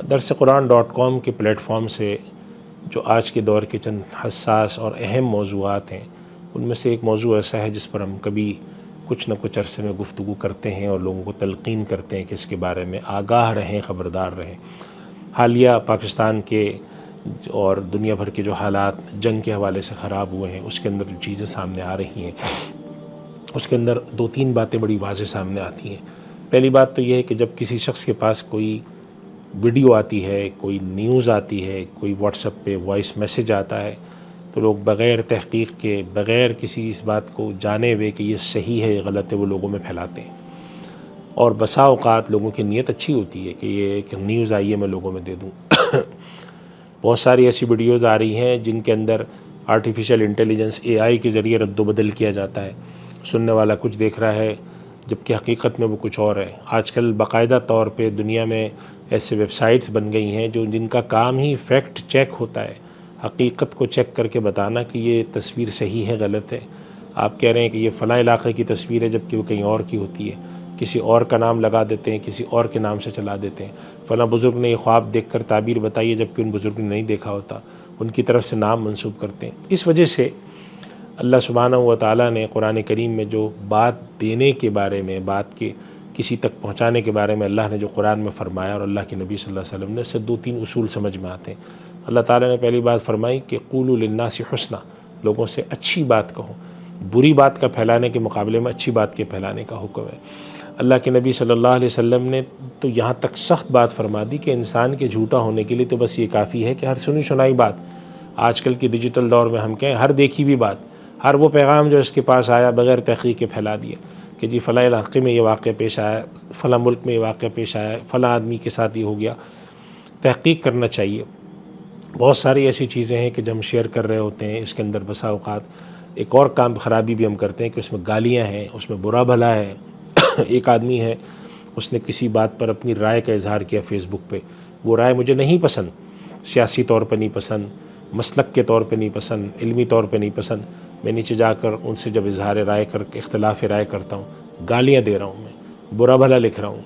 درسقرآن.com کے plate form سے جو آج کے دور کے چند حساس اور اہم موضوعات ہیں، ان میں سے ایک موضوع ایسا ہے جس پر ہم کبھی کچھ نہ کچھ عرصے میں گفتگو کرتے ہیں اور لوگوں کو تلقین کرتے ہیں کہ اس کے بارے میں آگاہ رہیں، خبردار رہیں۔ حالیہ پاکستان کے اور دنیا بھر کے جو حالات جنگ کے حوالے سے خراب ہوئے ہیں، اس کے اندر جو چیزیں سامنے آ رہی ہیں، اس کے اندر دو تین باتیں بڑی واضح سامنے آتی ہیں۔ پہلی بات تو یہ ہے کہ جب کسی شخص کے پاس کوئی ویڈیو آتی ہے، کوئی نیوز آتی ہے، کوئی واٹس ایپ پہ وائس میسیج آتا ہے، تو لوگ بغیر تحقیق کے، بغیر کسی اس بات کو جانے ہوئے کہ یہ صحیح ہے یا غلط ہے، وہ لوگوں میں پھیلاتے ہیں۔ اور بسا اوقات لوگوں کی نیت اچھی ہوتی ہے کہ یہ ایک نیوز آئی ہے میں لوگوں میں دے دوں۔ بہت ساری ایسی ویڈیوز آ رہی ہیں جن کے اندر آرٹیفیشل انٹیلیجنس AI کے ذریعے رد و بدل کیا جاتا ہے، سننے والا کچھ دیکھ رہا ہے جبکہ حقیقت میں وہ کچھ اور ہے۔ آج کل باقاعدہ طور پہ دنیا میں ایسے ویب سائٹس بن گئی ہیں جن کا کام ہی فیکٹ چیک ہوتا ہے، حقیقت کو چیک کر کے بتانا کہ یہ تصویر صحیح ہے، غلط ہے۔ آپ کہہ رہے ہیں کہ یہ فلاں علاقے کی تصویر ہے جبکہ وہ کہیں اور کی ہوتی ہے، کسی اور کا نام لگا دیتے ہیں، کسی اور کے نام سے چلا دیتے ہیں۔ فلاں بزرگ نے یہ خواب دیکھ کر تعبیر بتائی ہے جبکہ ان بزرگ نے نہیں دیکھا ہوتا، ان کی طرف سے نام منسوب کرتے ہیں۔ اس وجہ سے اللہ سبحانہ و تعالیٰ نے قرآن کریم میں جو بات دینے کے بارے میں، بات کے کسی تک پہنچانے کے بارے میں اللہ نے جو قرآن میں فرمایا اور اللہ کے نبی صلی اللہ علیہ وسلم نے، اس سے دو تین اصول سمجھ میں آتے ہیں۔ اللہ تعالیٰ نے پہلی بات فرمائی کہ قولوا للناس حسنا، لوگوں سے اچھی بات کہو، بری بات کا پھیلانے کے مقابلے میں اچھی بات کے پھیلانے کا حکم ہے۔ اللہ کے نبی صلی اللہ علیہ وسلم نے تو یہاں تک سخت بات فرما دی کہ انسان کے جھوٹا ہونے کے لیے تو بس یہ کافی ہے کہ ہر سنی سنائی بات، آج کل کی ڈیجیٹل دور میں ہم کہیں ہر دیکھی بھی بات، ہر وہ پیغام جو اس کے پاس آیا بغیر تحقیق کے پھیلا دیا کہ جی فلاں علاقے میں یہ واقعہ پیش آیا، فلاں ملک میں یہ واقعہ پیش آیا، فلاں آدمی کے ساتھ یہ ہو گیا۔ تحقیق کرنا چاہیے۔ بہت ساری ایسی چیزیں ہیں کہ جب ہم شیئر کر رہے ہوتے ہیں، اس کے اندر بسا اوقات ایک اور کام خرابی بھی ہم کرتے ہیں کہ اس میں گالیاں ہیں، اس میں برا بھلا ہے۔ ایک آدمی ہے، اس نے کسی بات پر اپنی رائے کا اظہار کیا فیس بک پہ، وہ رائے مجھے نہیں پسند، سیاسی طور پہ نہیں پسند، مسلک کے طور پہ نہیں پسند، علمی طور پہ نہیں پسند۔ میں نیچے جا کر ان سے جب اظہار رائے کر کے اختلاف رائے کرتا ہوں، گالیاں دے رہا ہوں، میں برا بھلا لکھ رہا ہوں،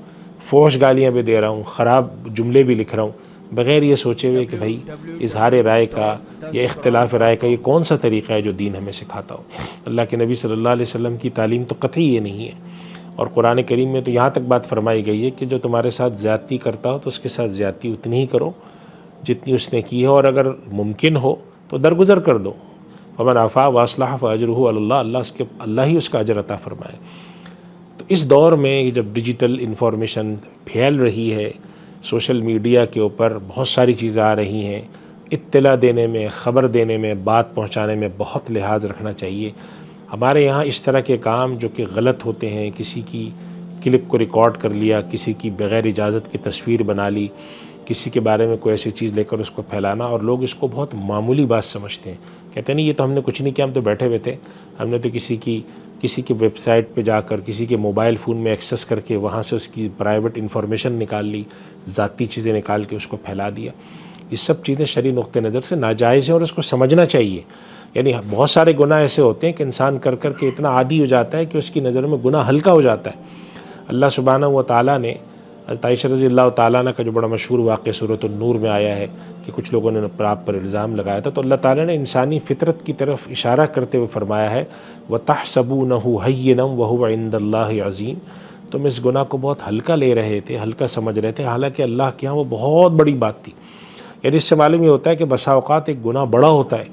فوش گالیاں بھی دے رہا ہوں، خراب جملے بھی لکھ رہا ہوں، بغیر یہ سوچے ہوئے کہ بھائی اظہار رائے کا یا اختلاف رائے کا یہ کون سا طریقہ ہے جو دین ہمیں سکھاتا ہو۔ اللہ کے نبی صلی اللہ علیہ وسلم کی تعلیم تو قطعی یہ نہیں ہے۔ اور قرآن کریم میں تو یہاں تک بات فرمائی گئی ہے کہ جو تمہارے ساتھ زیادتی کرتا ہو تو اس کے ساتھ زیادتی اتنی ہی کرو جتنی اس نے کی ہے، اور اگر ممکن ہو تو درگزر کر دو۔ فمن عفا واصلح فاجرہ علی اللہ، اللہ ہی اس کا اجر عطا فرمائے۔ تو اس دور میں جب ڈیجیٹل انفارمیشن پھیل رہی ہے، سوشل میڈیا کے اوپر بہت ساری چیزیں آ رہی ہیں، اطلاع دینے میں، خبر دینے میں، بات پہنچانے میں بہت لحاظ رکھنا چاہیے۔ ہمارے یہاں اس طرح کے کام جو کہ غلط ہوتے ہیں، کسی کی کلپ کو ریکارڈ کر لیا، کسی کی بغیر اجازت کی تصویر بنا لی، کسی کے بارے میں کوئی ایسی چیز لے کر اس کو پھیلانا، اور لوگ اس کو بہت معمولی بات سمجھتے ہیں، کہتے ہیں نہیں یہ تو ہم نے کچھ نہیں کیا، ہم تو بیٹھے ہوئے تھے، ہم نے تو کسی کی ویب سائٹ پہ جا کر، کسی کے موبائل فون میں ایکسیس کر کے وہاں سے اس کی پرائیویٹ انفارمیشن نکال لی، ذاتی چیزیں نکال کے اس کو پھیلا دیا۔ یہ سب چیزیں شرعی نقطہ نظر سے ناجائز ہیں اور اس کو سمجھنا چاہیے۔ یعنی بہت سارے گناہ ایسے ہوتے ہیں کہ انسان کر کر کے اتنا عادی ہو جاتا ہے کہ اس کی نظر میں گناہ ہلکا ہو جاتا ہے۔ اللہ سبحانہ و تعالیٰ نے حضرت عائشہ رضی اللہ تعالیٰ عنہ کا جو بڑا مشہور واقعہ سورۃ النور میں آیا ہے کہ کچھ لوگوں نے آپ پر الزام لگایا تھا، تو اللہ تعالیٰ نے انسانی فطرت کی طرف اشارہ کرتے ہوئے فرمایا ہے وَتَحْسَبُونَهُ هَيِّنًا وَهُوَ عِندَ اللَّهِ عَظِيمٌ، تم اس گناہ کو بہت ہلکا لے رہے تھے، ہلکا سمجھ رہے تھے، حالانکہ اللہ کے ہاں وہ بہت بڑی بات تھی۔ یعنی اس سے معلوم یہ ہوتا ہے کہ بسا اوقات ایک گناہ بڑا ہوتا ہے،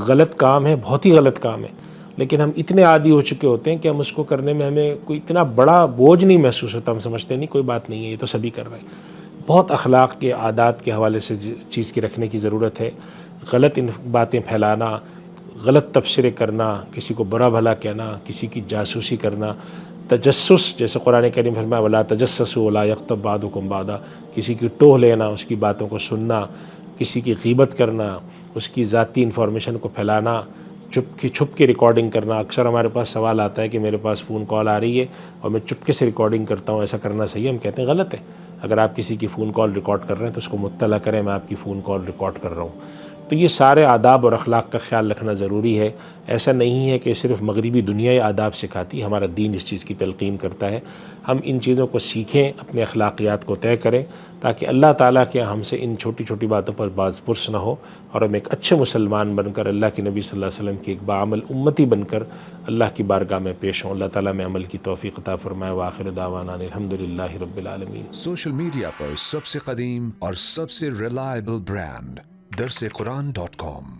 غلط کام ہے، بہت ہی غلط کام ہے، لیکن ہم اتنے عادی ہو چکے ہوتے ہیں کہ ہم اس کو کرنے میں ہمیں کوئی اتنا بڑا بوجھ نہیں محسوس ہوتا، ہم سمجھتے نہیں کوئی بات نہیں ہے، یہ تو سبھی کر رہے ہیں۔ بہت اخلاق کے عادات کے حوالے سے چیز کی رکھنے کی ضرورت ہے۔ غلط باتیں پھیلانا، غلط تبصرے کرنا، کسی کو برا بھلا کہنا، کسی کی جاسوسی کرنا، تجسس، جیسے قرآن کریم فرمایا وَلَا تَجَسَّسُوا وَلَا يَغْتَبْ بَعْضُكُمْ بَعْضًا، کسی کی ٹوہ لینا، اس کی باتوں کو سننا، کسی کی غیبت کرنا، اس کی ذاتی انفارمیشن کو پھیلانا، چھپ کے ریکارڈنگ کرنا۔ اکثر ہمارے پاس سوال آتا ہے کہ میرے پاس فون کال آ رہی ہے اور میں چپکے سے ریکارڈنگ کرتا ہوں، ایسا کرنا صحیح ہے؟ ہم کہتے ہیں غلط ہے۔ اگر آپ کسی کی فون کال ریکارڈ کر رہے ہیں تو اس کو مطلع کریں میں آپ کی فون کال ریکارڈ کر رہا ہوں، تو یہ سارے آداب اور اخلاق کا خیال رکھنا ضروری ہے۔ ایسا نہیں ہے کہ صرف مغربی دنیا یہ آداب سکھاتی، ہمارا دین اس چیز کی تلقین کرتا ہے۔ ہم ان چیزوں کو سیکھیں، اپنے اخلاقیات کو طے کریں، تاکہ اللہ تعالیٰ کے ہم سے ان چھوٹی چھوٹی باتوں پر باز پرس نہ ہو، اور ہم ایک اچھے مسلمان بن کر اللہ کے نبی صلی اللہ علیہ وسلم کی ایک باعمل امتی بن کر اللہ کی بارگاہ میں پیش ہوں۔ اللہ تعالیٰ میں عمل کی توفیق عطا فرمائے۔ وآخر دعوانا الحمدللہ رب العالمین۔ سوشل میڈیا پر سب سے قدیم اور سب سے ریلائبل برانڈ درسقرآن.com